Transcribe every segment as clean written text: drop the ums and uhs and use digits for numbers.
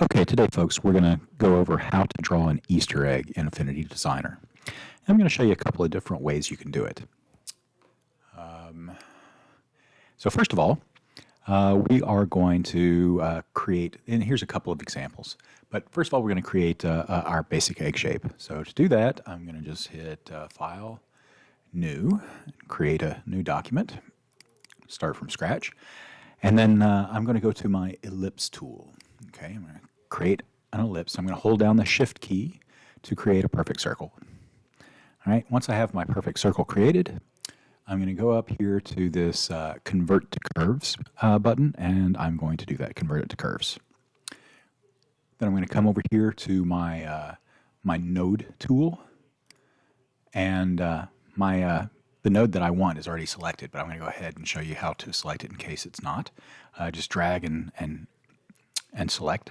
Okay, today, folks, we're going to go over how to draw an Easter egg in Affinity Designer. And I'm going to show you a couple of different ways you can do it. So first of all, we are going to create, and here's a couple of examples. But first of all, we're going to create our basic egg shape. So to do that, I'm going to just hit File, New, create a new document, start from scratch. And then I'm going to go to my ellipse tool. Okay, I'm going to create an ellipse. I'm going to hold down the Shift key to create a perfect circle. All right, once I have my perfect circle created, I'm going to go up here to this Convert to Curves button, and I'm going to do that, convert it to curves. Then I'm going to come over here to my my node tool, and the node that I want is already selected, but I'm going to go ahead and show you how to select it in case it's not. Just drag and select.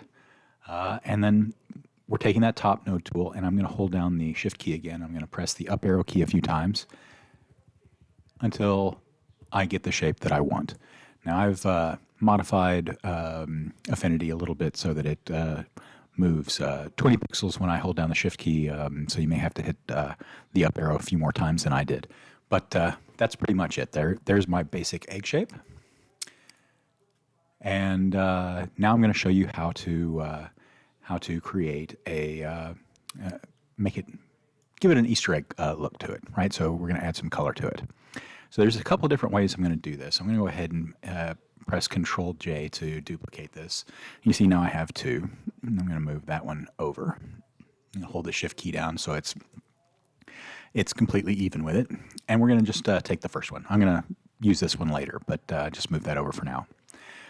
And then we're taking that top node tool, and I'm going to hold down the Shift key again. I'm going to press the up arrow key a few times until I get the shape that I want. Now I've modified Affinity a little bit so that it moves 20 pixels when I hold down the Shift key, so you may have to hit the up arrow a few more times than I did. But that's pretty much it. There's my basic egg shape. And now I'm going to show you how to create a give it an Easter egg look to it, right? So we're going to add some color to it. So there's a couple different ways I'm going to do this. I'm going to go ahead and press Control J to duplicate this. You see now I have two. And I'm going to move that one over. I'm going to hold the Shift key down so it's completely even with it. And we're going to just take the first one. I'm going to use this one later, but just move that over for now.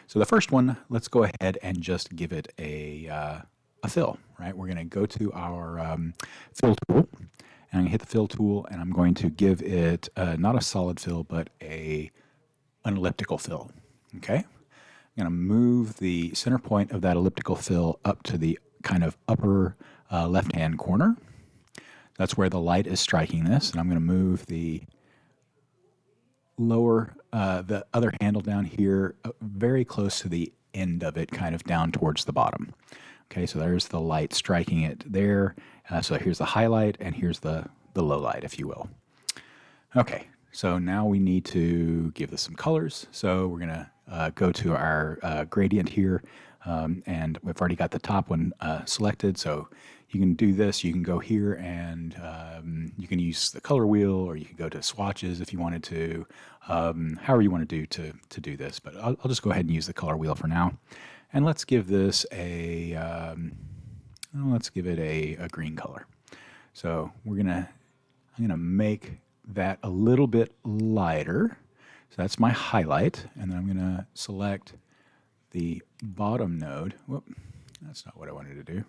So the first one, let's go ahead and just give it a fill, right? We're going to go to our fill tool, and I'm going to hit the fill tool, and I'm going to give it not a solid fill, but an elliptical fill, okay? I'm going to move the center point of that elliptical fill up to the kind of upper left-hand corner. That's where the light is striking this, and I'm going to move the lower, the other handle down here, very close to the end of it, kind of down towards the bottom. Okay, so there's the light striking it there. So here's the highlight, and here's the low light, if you will. Okay, so now we need to give this some colors. So we're going to go to our gradient here, and we've already got the top one selected. So you can do this. You can go here and you can use the color wheel, or you can go to swatches if you wanted to, however you want to do this. But I'll just go ahead and use the color wheel for now. And let's give this let's give it a green color. So I'm gonna make that a little bit lighter. So that's my highlight, and then I'm gonna select the bottom node. Whoop, that's not what I wanted to do.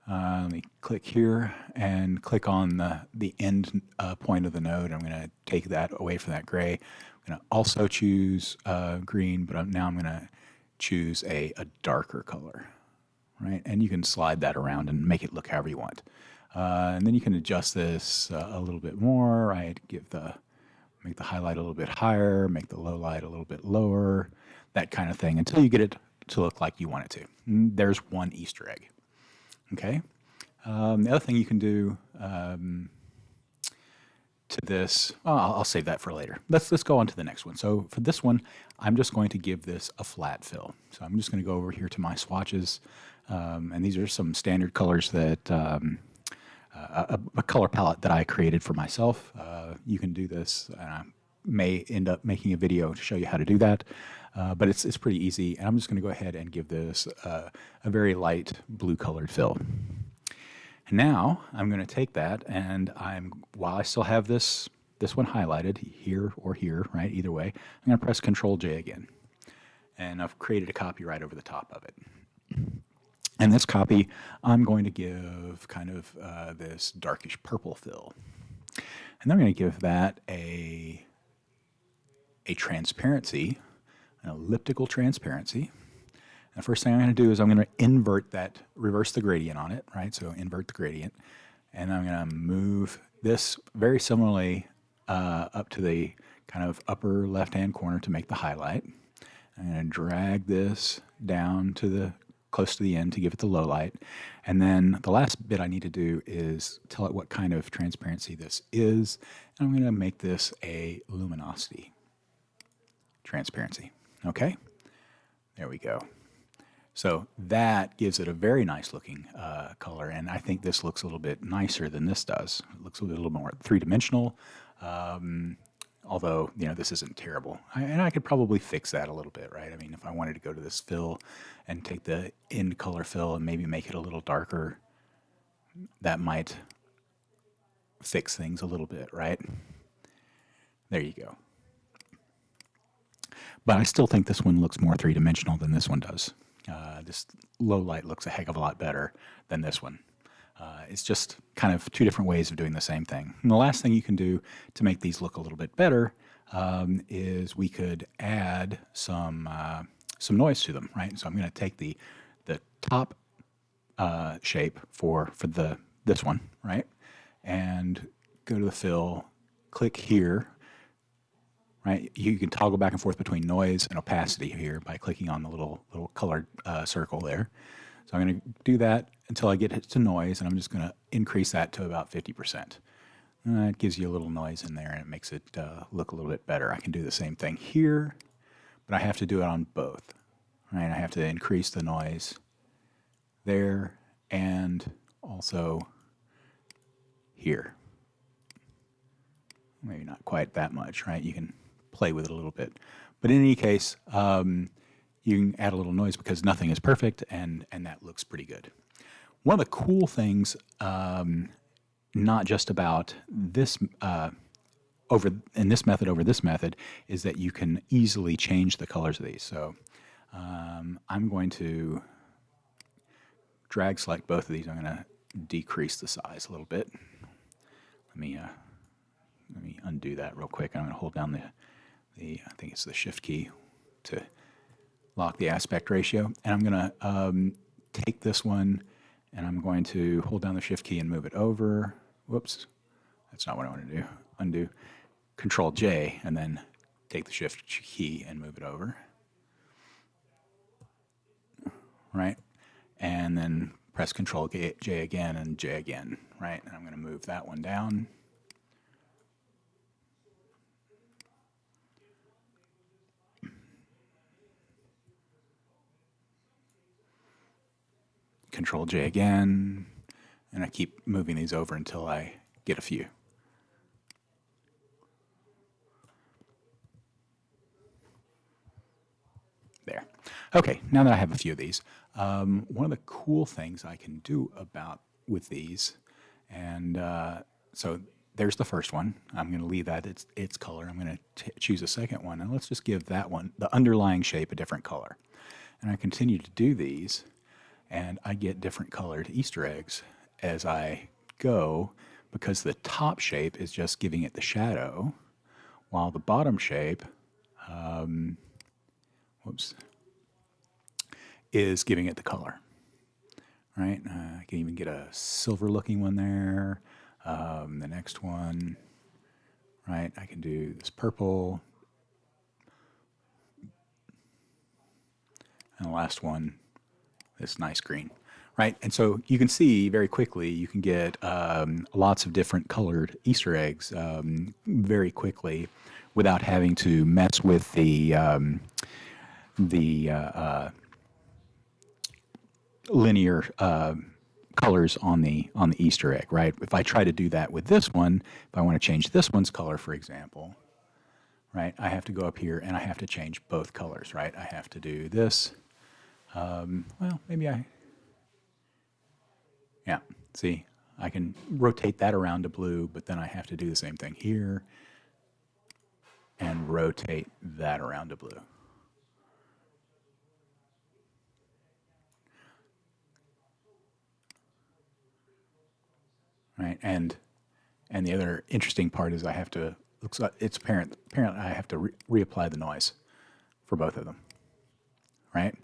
Let me click here and click on the end point of the node. I'm going to take that away from that gray. I'm going to also choose green, but now I'm going to choose a darker color, right? And you can slide that around and make it look however you want. And then you can adjust this a little bit more, right? Make the highlight a little bit higher, make the low light a little bit lower, that kind of thing, until you get it to look like you want it to. And there's one Easter egg. Okay. The other thing you can do to this, I'll save that for later. Let's go on to the next one. So for this one, I'm just going to give this a flat fill. So I'm just going to go over here to my swatches, and these are some standard colors that a color palette that I created for myself. You can do this, and I may end up making a video to show you how to do that. But it's pretty easy, and I'm just going to go ahead and give this a very light blue colored fill. And now I'm going to take that, and while I still have this one highlighted here or here, right? Either way, I'm going to press Control J again, and I've created a copy right over the top of it. And this copy, I'm going to give kind of this darkish purple fill, and I'm going to give that a transparency. An elliptical transparency. And the first thing I'm going to do is I'm going to reverse the gradient on it, right? So invert the gradient. And I'm going to move this very similarly up to the kind of upper left-hand corner to make the highlight. I'm going to drag this down to the close to the end to give it the low light. And then the last bit I need to do is tell it what kind of transparency this is. And I'm going to make this a luminosity transparency. Okay, there we go. So that gives it a very nice looking color, and I think this looks a little bit nicer than this does. It looks a little more three-dimensional, although, you know, this isn't terrible. And I could probably fix that a little bit, right? I mean, if I wanted to go to this fill and take the end color fill and maybe make it a little darker, that might fix things a little bit, right? There you go. But I still think this one looks more three-dimensional than this one does. This low light looks a heck of a lot better than this one. It's just kind of two different ways of doing the same thing. And the last thing you can do to make these look a little bit better is we could add some noise to them, right? So I'm going to take the top shape for this one, right? And go to the fill, click here, right? You can toggle back and forth between noise and opacity here by clicking on the little colored circle there. So I'm going to do that until I get it to noise, and I'm just going to increase that to about 50%. It gives you a little noise in there, and it makes it look a little bit better. I can do the same thing here, but I have to do it on both, right? I have to increase the noise there and also here. Maybe not quite that much, right? You can play with it a little bit. But in any case, you can add a little noise because nothing is perfect, and that looks pretty good. One of the cool things, not just about this over in this method over this method, is that you can easily change the colors of these. So I'm going to drag select both of these. I'm going to decrease the size a little bit. Let me undo that real quick. I'm going to hold down I think it's the shift key to lock the aspect ratio. And I'm going to take this one, and I'm going to hold down the shift key and move it over. Whoops, that's not what I want to do. Undo, Control J, and then take the shift key and move it over. Right? And then press Control J again and J again. Right? And I'm going to move that one down. Control J again, and I keep moving these over until I get a few. There. Okay, now that I have a few of these, one of the cool things I can do with these, and so there's the first one. I'm going to leave that its color. I'm going to choose a second one, and let's just give that one, the underlying shape, a different color. And I continue to do these, and I get different colored Easter eggs as I go, because the top shape is just giving it the shadow, while the bottom shape, is giving it the color. Right? I can even get a silver looking one there. The next one, right? I can do this purple. And the last one, this nice green, right? And so you can see very quickly, you can get lots of different colored Easter eggs very quickly without having to mess with the linear colors on the Easter egg, right? If I try to do that with this one, if I want to change this one's color, for example, right, I have to go up here and I have to change both colors, right? I have to do this. Well, maybe yeah, see, I can rotate that around to blue, but then I have to do the same thing here and rotate that around to blue. Right, and the other interesting part is I have to, looks like it's apparent I have to reapply the noise for both of them, right?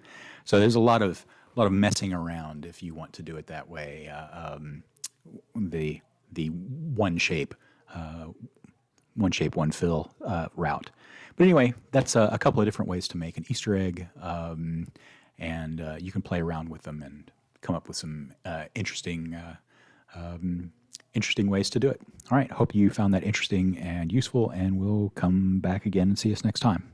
So there's a lot of messing around if you want to do it that way. The one shape one shape, one fill route. But anyway, that's a couple of different ways to make an Easter egg, and you can play around with them and come up with some interesting ways to do it. All right, hope you found that interesting and useful, and we'll come back again and see us next time.